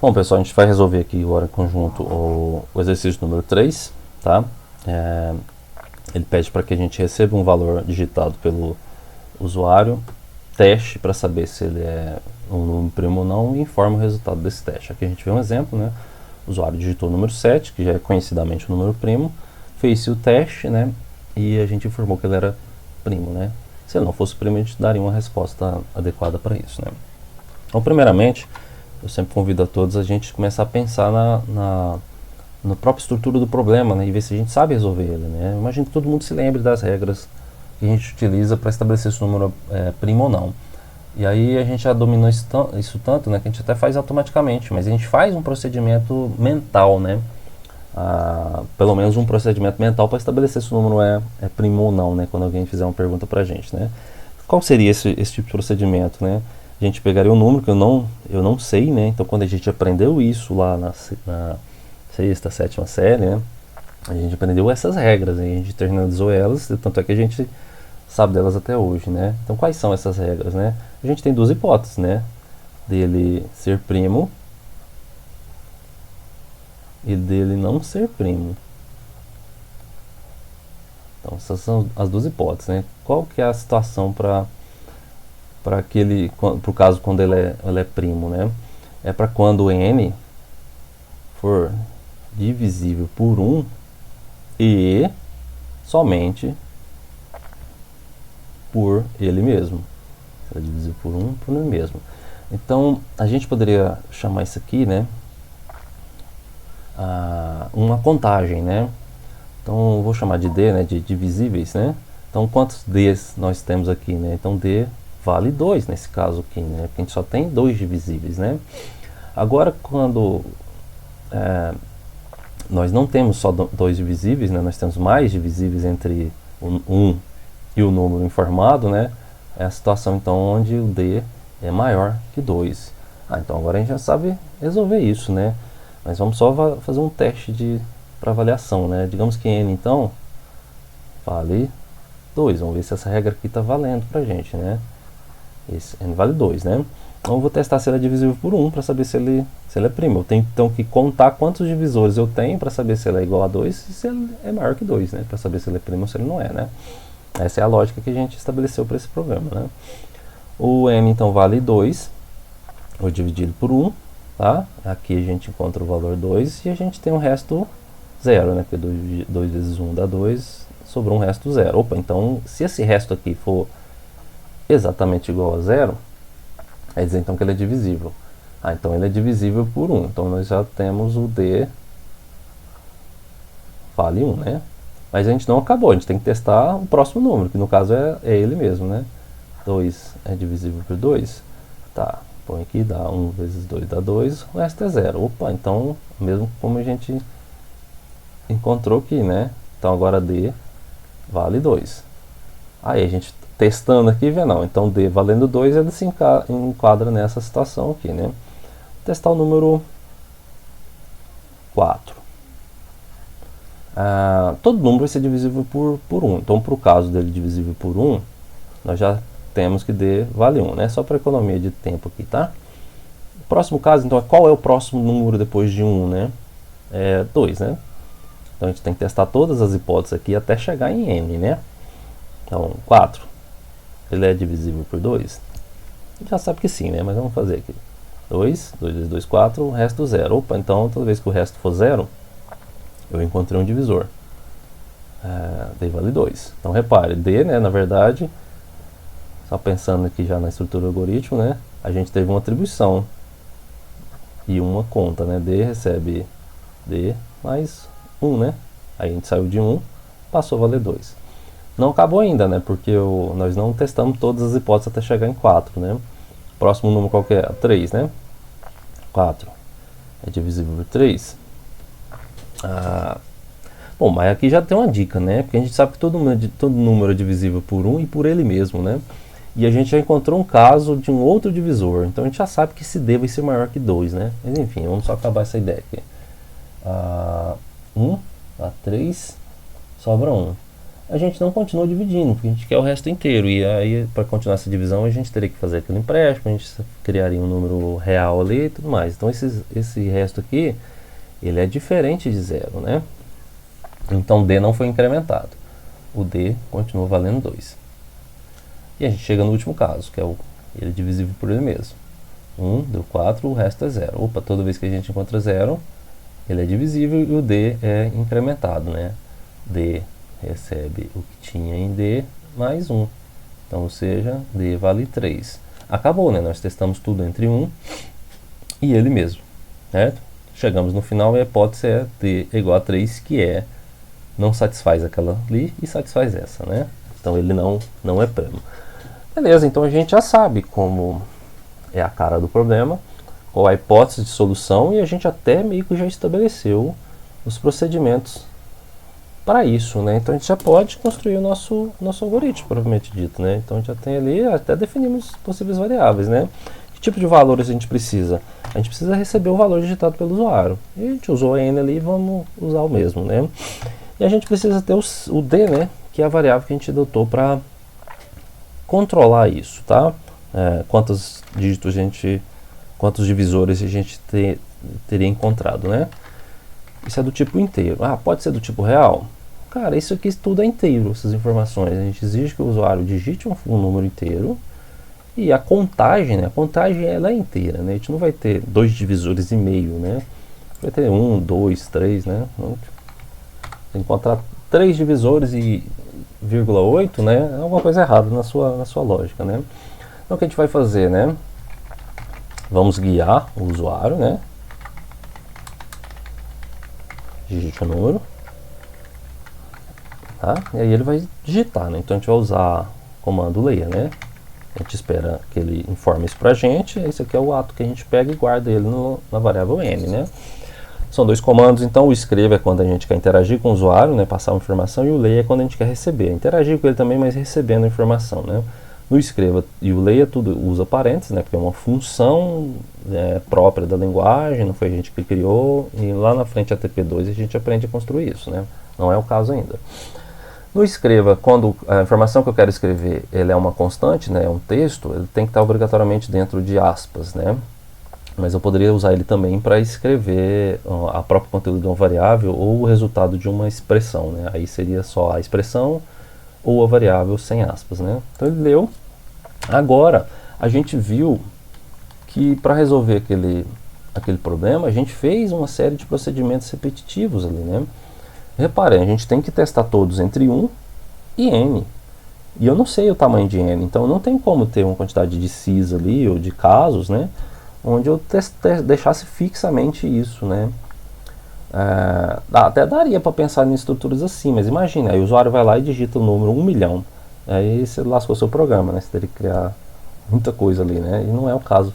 Bom, pessoal, a gente vai resolver aqui agora em conjunto o exercício número 3, tá? Ele pede para que a gente receba um valor digitado pelo usuário, teste para saber se ele é um número primo ou não, e informa o resultado desse teste. Aqui a gente vê um exemplo, né? O usuário digitou o número 7, que já é conhecidamente um número primo, fez o teste, né? E a gente informou que ele era primo, né? Se ele não fosse primo, a gente daria uma resposta adequada para isso, né? Então, primeiramente, eu sempre convido a todos a gente começar a pensar na própria estrutura do problema, né, e ver se a gente sabe resolver ele, né. Imagino que todo mundo se lembre das regras que a gente utiliza para estabelecer se o número é primo ou não. E aí a gente já dominou isso tanto, né, que a gente até faz automaticamente, mas a gente faz um procedimento mental, né, pelo menos um procedimento mental para estabelecer se o número é primo ou não, né, quando alguém fizer uma pergunta para a gente, né. Qual seria esse tipo de procedimento, né? A gente pegaria um número que eu não sei, né? Então, quando a gente aprendeu isso lá na sexta, sétima série, né? A gente aprendeu essas regras, né? A gente internalizou elas, tanto é que a gente sabe delas até hoje, né? Então, quais são essas regras, né? A gente tem duas hipóteses, né? Dele ser primo e dele não ser primo. Então, essas são as duas hipóteses, né? Qual que é a situação para o caso quando ele é primo, né? É para quando n for divisível por 1 e somente por ele mesmo. Será divisível por ele mesmo. Então, a gente poderia chamar isso aqui, né? Uma contagem, né? Então, eu vou chamar de D, né? De divisíveis, né? Então, quantos Ds nós temos aqui, né? Então, D vale 2 nesse caso aqui, né? Porque a gente só tem 2 divisíveis, né? Agora, quando nós não temos só 2 divisíveis, né? Nós temos mais divisíveis entre o 1 e o número informado, né? É a situação, então, onde o D é maior que 2. Então, agora a gente já sabe resolver isso, né? Mas vamos só fazer um teste para avaliação, né? Digamos que N, então, vale 2. Vamos ver se essa regra aqui está valendo para a gente, né? Esse N vale 2, né? Então eu vou testar se ele é divisível por 1 para saber se ele é primo. Eu tenho então que contar quantos divisores eu tenho para saber se ele é igual a 2 e se ele é maior que 2, né? Para saber se ele é primo ou se ele não é, né? Essa é a lógica que a gente estabeleceu para esse problema, né? O N então vale 2, vou dividido por 1, tá? Aqui a gente encontra o valor 2 e a gente tem o resto 0, né? Porque 2 vezes 1 dá 2, sobrou um resto 0. Opa, então se esse resto aqui for exatamente igual a 0, quer dizer então que ele é divisível. Então ele é divisível por 1. Então nós já temos o D vale 1, né? Mas a gente não acabou, a gente tem que testar o próximo número, que no caso é ele mesmo, né? 2 é divisível por 2. Tá, põe aqui, dá 1 vezes 2 dá 2, o resto é 0. Opa, então, mesmo como a gente encontrou aqui, né? Então agora D vale 2. Aí a gente testando aqui vê não. Então D valendo 2, ele se enquadra nessa situação aqui, né? Vou testar o número 4. Todo número vai ser divisível por 1. Então, para o caso dele divisível por 1, nós já temos que D vale 1, né? Só para economia de tempo aqui, tá? O próximo caso, então, qual é o próximo número depois de 1, né? É 2, né? Então, a gente tem que testar todas as hipóteses aqui até chegar em N, né? Então, 4. Ele é divisível por 2? Já sabe que sim, né? Mas vamos fazer aqui. 2 vezes 2, 4, o resto 0. Opa, então, toda vez que o resto for 0, eu encontrei um divisor. D vale 2. Então, repare, D, né, na verdade, só pensando aqui já na estrutura do algoritmo, né, a gente teve uma atribuição e uma conta, né, D recebe D mais 1, né, aí a gente saiu de 1, passou a valer 2. Não acabou ainda, né, porque nós não testamos todas as hipóteses até chegar em 4, né. Próximo número qual que é? 3, né. 4 é divisível por 3. Bom, mas aqui já tem uma dica, né? Porque a gente sabe que todo número é divisível por 1 e por ele mesmo, né? E a gente já encontrou um caso de um outro divisor. Então a gente já sabe que esse D vai ser maior que 2, né? Mas enfim, vamos só acabar essa ideia aqui. 1 dá 3, sobra 1. a gente não continua dividindo, porque a gente quer o resto inteiro. E aí, para continuar essa divisão, a gente teria que fazer aquele empréstimo, a gente criaria um número real ali e tudo mais. Então, esse resto aqui, ele é diferente de zero, né? Então, D não foi incrementado. O D continua valendo 2. E a gente chega no último caso, que é ele divisível por ele mesmo. 1 deu 4, o resto é 0. Opa, toda vez que a gente encontra 0, ele é divisível e o D é incrementado, né? D recebe o que tinha em D mais 1. Então, ou seja, D vale 3. Acabou, né? Nós testamos tudo entre 1 e ele mesmo, certo? Chegamos no final e a hipótese é D é igual a 3, que não satisfaz aquela ali e satisfaz essa, né? Então, ele não é primo. Beleza, então a gente já sabe como é a cara do problema, qual a hipótese de solução, e a gente até meio que já estabeleceu os procedimentos para isso, né? Então a gente já pode construir o nosso algoritmo, propriamente dito, né? Então a gente já tem ali, até definimos possíveis variáveis, né? Que tipo de valores a gente precisa? A gente precisa receber o valor digitado pelo usuário. E a gente usou N ali, vamos usar o mesmo, né? E a gente precisa ter o D, né? Que é a variável que a gente adotou para controlar isso, tá? Quantos divisores a gente teria encontrado, né? Isso é do tipo inteiro. Ah, pode ser do tipo real? Cara, isso aqui tudo é inteiro, essas informações. A gente exige que o usuário digite um número inteiro e a contagem, né? A contagem ela é inteira, né? A gente não vai ter 2 divisores e meio, né? Vai ter 1, 2, 3, né? Encontrar 3 divisores e 0,8, né? É alguma coisa errada na sua lógica, né? Então o que a gente vai fazer, né? Vamos guiar o usuário, né? Digite o número, tá? E aí ele vai digitar, né? Então a gente vai usar o comando leia, né? A gente espera que ele informe isso pra gente. Esse aqui é o ato que a gente pega e guarda ele na variável n, né? São 2 comandos, então o escreva é quando a gente quer interagir com o usuário, né? Passar uma informação, e o leia é quando a gente quer receber. Interagir com ele também, mas recebendo a informação, né? No escreva e o leia tudo usa parênteses, né? Porque é uma função própria da linguagem, não foi a gente que criou, e lá na frente a TP2 a gente aprende a construir isso, né? Não é o caso ainda. No escreva, quando a informação que eu quero escrever ele é uma constante, né? É um texto, ele tem que estar obrigatoriamente dentro de aspas, né? Mas eu poderia usar ele também para escrever a próprio conteúdo de uma variável ou o resultado de uma expressão, né? Aí seria só a expressão ou a variável sem aspas, né? Então ele leu. Agora, a gente viu que para resolver aquele problema, a gente fez uma série de procedimentos repetitivos ali, né? Reparem, a gente tem que testar todos entre 1 e n. E eu não sei o tamanho de n, então não tem como ter uma quantidade de cis ali, ou de casos, né? Onde eu deixasse fixamente isso, né? Até daria para pensar em estruturas assim, mas imagina, aí o usuário vai lá e digita o número 1 milhão. Aí você lascou seu programa, né? Você teria que criar muita coisa ali, né? E não é o caso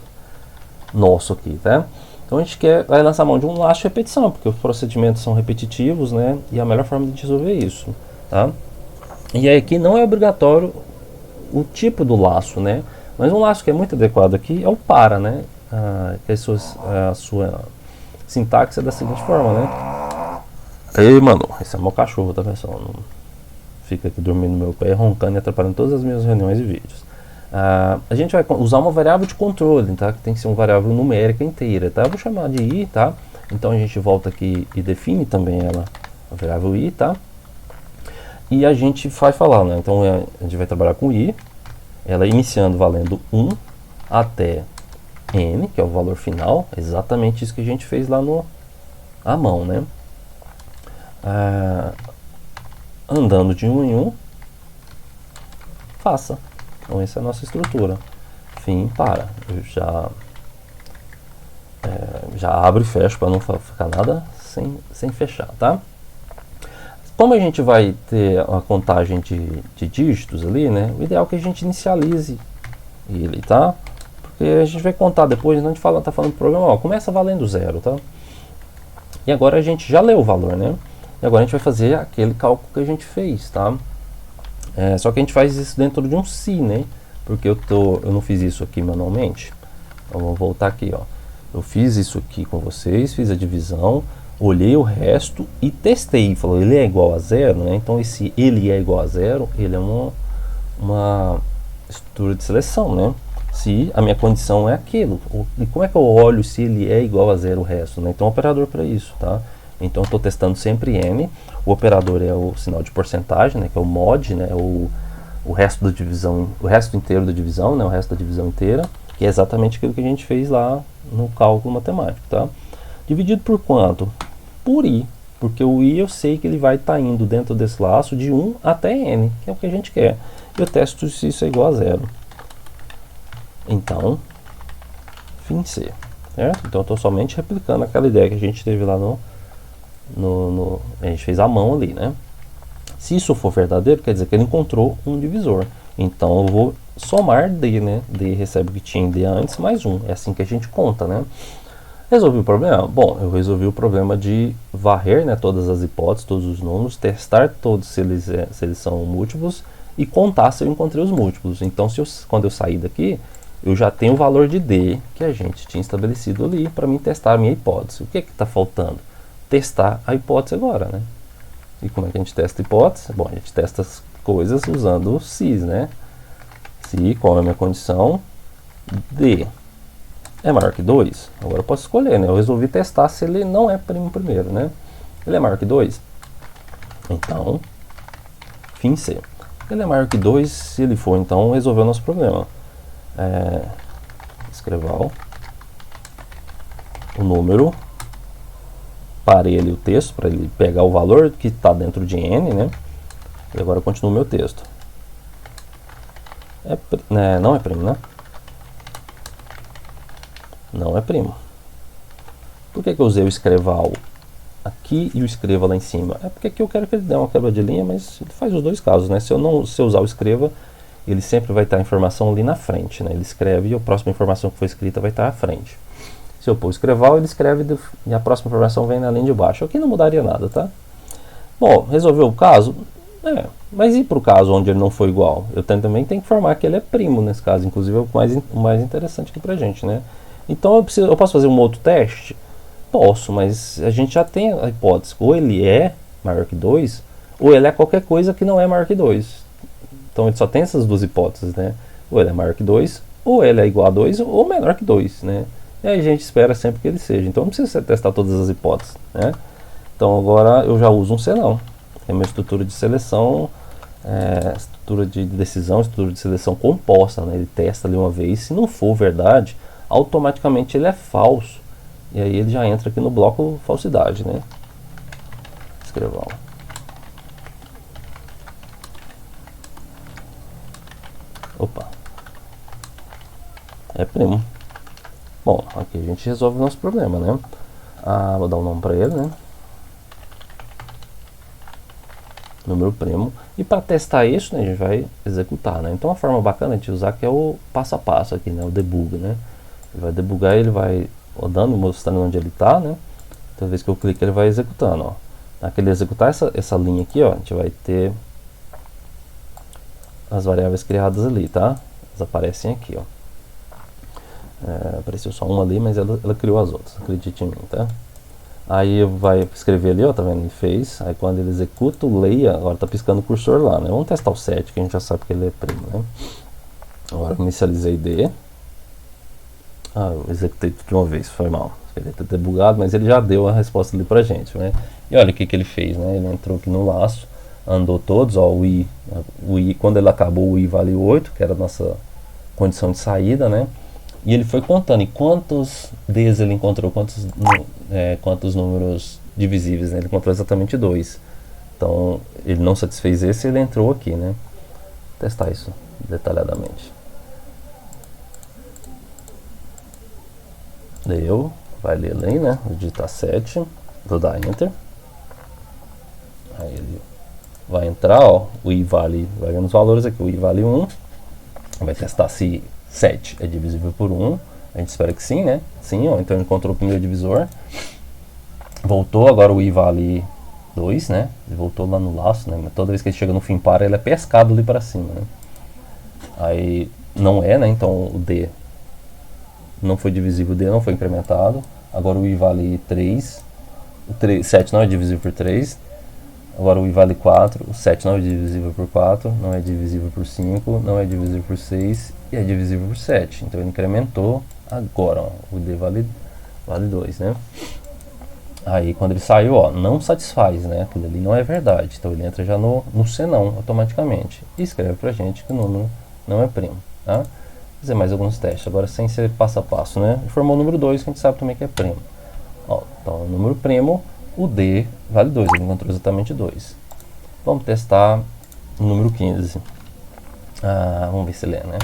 nosso aqui, tá? Então a gente vai lançar mão de um laço de repetição, porque os procedimentos são repetitivos, né? E a melhor forma de resolver isso, tá? E aí aqui não é obrigatório o tipo do laço, né? Mas um laço que é muito adequado aqui é o para, né? Que a sua sintaxe é da seguinte forma, né? Ei, mano, esse é meu cachorro, tá, pessoal? Não fica aqui dormindo no meu pé, roncando e atrapalhando todas as minhas reuniões e vídeos. A gente vai usar uma variável de controle, tá? Que tem que ser uma variável numérica inteira, tá? Eu vou chamar de i, tá? Então a gente volta aqui e define também ela, a variável i, tá? E a gente vai falar, né? Então a gente vai trabalhar com i, ela iniciando valendo 1 até n, que é o valor final, exatamente isso que a gente fez lá à mão, né? Andando de 1 em 1, faça. Então essa é a nossa estrutura. Fim, para. Eu já abro e fecho para não ficar nada sem fechar, tá? Como a gente vai ter a contagem de dígitos ali, né? O ideal é que a gente inicialize ele, tá? Porque a gente vai contar depois, não a gente tá falando do programa, ó, começa valendo 0, tá? E agora a gente já leu o valor, né? E agora a gente vai fazer aquele cálculo que a gente fez, tá? Só que a gente faz isso dentro de um si, né? Porque eu não fiz isso aqui manualmente. Então vamos voltar aqui, ó. Eu fiz isso aqui com vocês, fiz a divisão. olhei o resto e testei. Falou, ele é igual a zero, né? Então esse ele é igual a zero, ele é uma estrutura de seleção, né? Se a minha condição é aquilo. E como é que eu olho se ele é igual a zero o resto, né? Então, um operador para isso, tá? Então, eu estou testando sempre n. O operador é o sinal de porcentagem, né? Que é o mod, né? O resto da divisão, o resto inteiro da divisão, né? O resto da divisão inteira, que é exatamente aquilo que a gente fez lá no cálculo matemático, tá? Dividido por quanto? Por i. Porque o i eu sei que ele vai estar indo dentro desse laço de 1 até n, que é o que a gente quer. Eu testo se isso é igual a zero. Então, fim C, certo? Então eu estou somente replicando aquela ideia que a gente teve lá a gente fez à mão ali, né? Se isso for verdadeiro, quer dizer que ele encontrou um divisor. Então eu vou somar D, né? D recebe o que tinha em D antes, mais 1. É assim que a gente conta, né? Resolvi o problema? Bom, eu resolvi o problema de varrer, né, todas as hipóteses, todos os números, testar todos se eles são múltiplos e contar se eu encontrei os múltiplos. Então, quando eu sair daqui, eu já tenho o valor de D que a gente tinha estabelecido ali para mim testar a minha hipótese. O que está faltando? Testar a hipótese agora, né? E como é que a gente testa a hipótese? Bom, a gente testa as coisas usando o SIS, né? Se, qual é a minha condição? D é maior que 2? Agora eu posso escolher, né? Eu resolvi testar se ele não é primo primeiro, né? Ele é maior que 2? Então, fim C. Ele é maior que 2, se ele for, então resolveu o nosso problema. Escreval o número, parei ali o texto para ele pegar o valor que está dentro de n, né? E agora eu continuo o meu texto. Não é primo, né? Não é primo. Por que eu usei o escreval aqui e o escreva lá em cima? É porque aqui eu quero que ele dê uma quebra de linha, mas ele faz os dois casos, né? Se eu usar o escreva, ele sempre vai estar a informação ali na frente, né? Ele escreve e a próxima informação que foi escrita vai estar à frente. Se eu pôr o escreval, ele escreve e a próxima informação vem na linha de baixo. Aqui não mudaria nada, tá? Bom, resolveu o caso? Mas e para o caso onde ele não foi igual? Eu também tenho que informar que ele é primo nesse caso, inclusive é o mais interessante aqui pra gente, né? Então eu posso fazer um outro teste? Posso, mas a gente já tem a hipótese. Ou ele é maior que 2, ou ele é qualquer coisa que não é maior que 2. Então ele só tem essas duas hipóteses, né? Ou ele é maior que 2, ou ele é igual a 2, ou menor que 2, né? E aí a gente espera sempre que ele seja. Então não precisa testar todas as hipóteses, né? Então agora eu já uso um senão. É uma estrutura de seleção, estrutura de decisão, estrutura de seleção composta, né? Ele testa ali uma vez, se não for verdade, automaticamente ele é falso. E aí ele já entra aqui no bloco falsidade, né? Escreval. Opa. É primo. Bom, aqui a gente resolve o nosso problema, né? Vou dar um nome para ele, né? Número primo. E para testar isso, né, a gente vai executar, né? Então a forma bacana de usar que é o passo a passo aqui, né? O debug, né? Ele vai debugar, ele vai rodando, mostrando onde ele está, né? Toda vez que eu clico ele vai executando, ó. Naquele executar essa linha aqui, ó, a gente vai ter as variáveis criadas ali, tá? Elas aparecem aqui, ó. Apareceu só uma ali, mas ela criou as outras, acredite em mim, tá? Aí vai escrever ali, ó, tá vendo? Ele fez. Aí quando ele executa o leia, agora tá piscando o cursor lá, né? Vamos testar o 7, que a gente já sabe que ele é primo, né? Agora eu inicializei D. Eu executei tudo de uma vez, foi mal. Ele ter bugado, mas ele já deu a resposta ali pra gente, né? E olha o que ele fez, né? Ele entrou aqui no laço, andou todos, ó, o I, quando ele acabou, o I vale 8, que era a nossa condição de saída, né? E ele foi contando, e quantos Ds ele encontrou, quantos números divisíveis, né? Ele encontrou exatamente 2. Então, ele não satisfez esse, ele entrou aqui, né? Vou testar isso detalhadamente. Deu, vai ler ali, né? Vou digitar 7, vou dar Enter. Aí ele vai entrar, ó, o I vale, vai ver nos valores aqui, o I vale 1. Vai testar se 7 é divisível por 1. A gente espera que sim, né? Sim, ó, então ele encontrou o primeiro divisor. Voltou, agora o I vale 2, né? Ele voltou lá no laço, né? Mas toda vez que ele chega no fim para, ele é pescado ali para cima, né? Aí não é, né? Então o D não foi divisível, o D não foi incrementado. Agora o I vale 3. 7 não é divisível por 3. Agora o i vale 4, o 7 não é divisível por 4, não é divisível por 5, não é divisível por 6 e é divisível por 7. Então ele incrementou agora, ó, o d vale 2, né? Aí quando ele saiu, ó, não satisfaz, né? Aquilo ali não é verdade. Então ele entra já no senão automaticamente. E escreve pra gente que o número não é primo, tá? Vou fazer mais alguns testes, agora sem ser passo a passo, né? Ele formou o número 2, que a gente sabe também que é primo. Ó, então o número primo, o d vale 2, ele encontrou exatamente 2. Vamos testar o número 15. Vamos ver se ele é, né?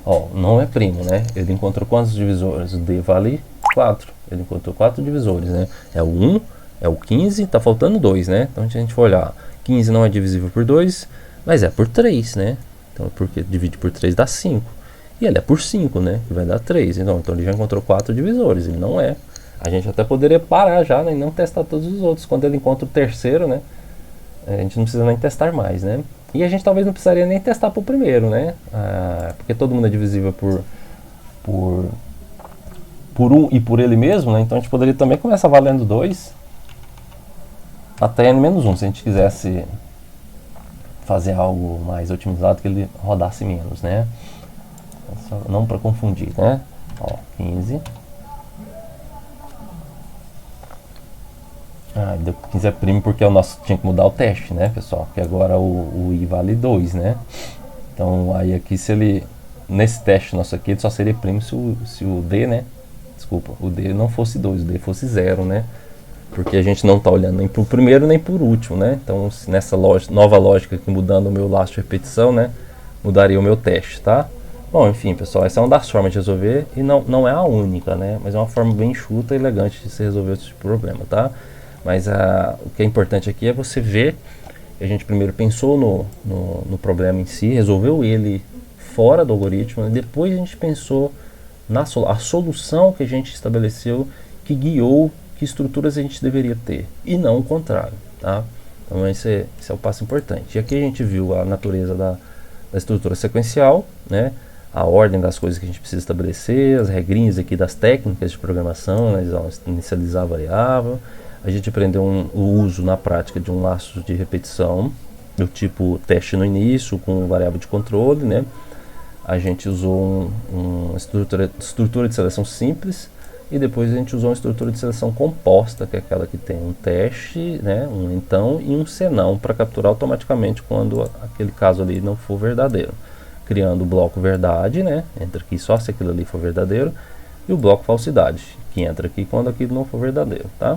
Ó, não é primo, né? Ele encontrou quantos divisores? O d vale 4. Ele encontrou 4 divisores, né? É o 1, é o 15, tá faltando 2, né? Então se a gente for olhar, 15 não é divisível por 2, mas é por 3, né? Então porque divide por 3 dá 5. E ele é por 5, né? Que vai dar 3. Então ele já encontrou 4 divisores, ele não é. A gente até poderia parar já, né, e não testar todos os outros. Quando ele encontra o terceiro, né? A gente não precisa nem testar mais, né? E a gente talvez não precisaria nem testar para o primeiro, né? Porque todo mundo é divisível por 1 e por ele mesmo, né? Então a gente poderia também começar valendo 2 até n-1, se a gente quisesse fazer algo mais otimizado, que ele rodasse menos, né? Não para confundir, né? Ó, 15. 15 é primo porque o nosso tinha que mudar o teste, né, pessoal? Que agora o i vale 2, né? Então aí aqui se ele, nesse teste nosso aqui, ele só seria primo se o d, né? Desculpa, o d não fosse 2, o d fosse 0, né? Porque a gente não está olhando nem para o primeiro nem para o último, né? Então nessa nova lógica aqui, mudando o meu laço de repetição, né? Mudaria o meu teste, tá? Bom, enfim, pessoal, essa é uma das formas de resolver e não é a única, né? Mas é uma forma bem enxuta e elegante de se resolver esse problema, tá? Mas o que é importante aqui é você ver que a gente primeiro pensou no problema em si, resolveu ele fora do algoritmo, e depois a gente pensou a solução que a gente estabeleceu que guiou que estruturas a gente deveria ter, e não o contrário, tá? Então esse é o passo importante. E aqui a gente viu a natureza da estrutura sequencial, né? A ordem das coisas que a gente precisa estabelecer, as regrinhas aqui das técnicas de programação, né? Inicializar a variável. A gente aprendeu o uso na prática de um laço de repetição do tipo teste no início com variável de controle, né? A gente usou uma estrutura de seleção simples e depois a gente usou uma estrutura de seleção composta, que é aquela que tem um teste, né, um então e um senão para capturar automaticamente quando aquele caso ali não for verdadeiro, criando o bloco verdade, né, entra aqui só se aquilo ali for verdadeiro, e o bloco falsidade, que entra aqui quando aquilo não for verdadeiro, tá?